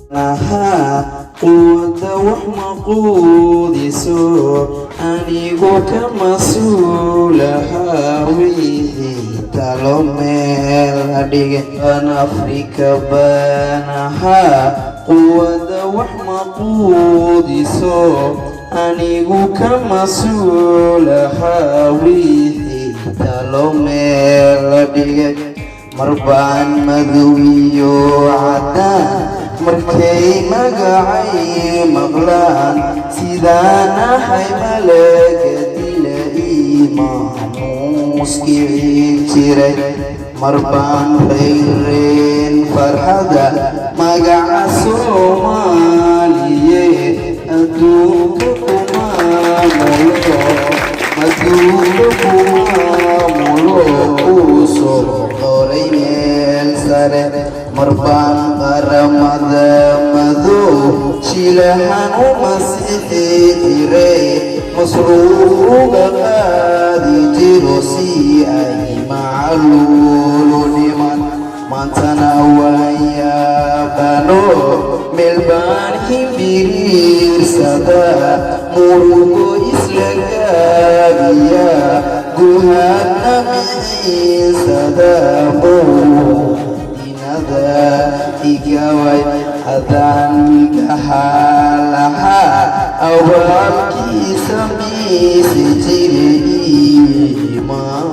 lahaa quwada wax maquudiso anigu ka mas-uulahaa wixii talo meel dhige an afrika banahaa quwada wax maquudiso anigu ka mas-uulahaa wixii talo meel dhige marbaan madowiyo cadaan markay magacay maqlaan sidaanahay malaga dila imaamuuskii jiray marbaan rayreen farxada magaca soomaaliyeed adduunka kumaamulo uu soo qoray meel sare marbaan qaramada madow shilahan u masixi jiray masruuga qaadi jiro si ay macaluulu dhiman maantana wayaabano meelbaan himbiriirsada murugo isla gaabiya guhana mixiisada igaway hadaan milkahaa lahaa awaalkiisa miisi jire iimaan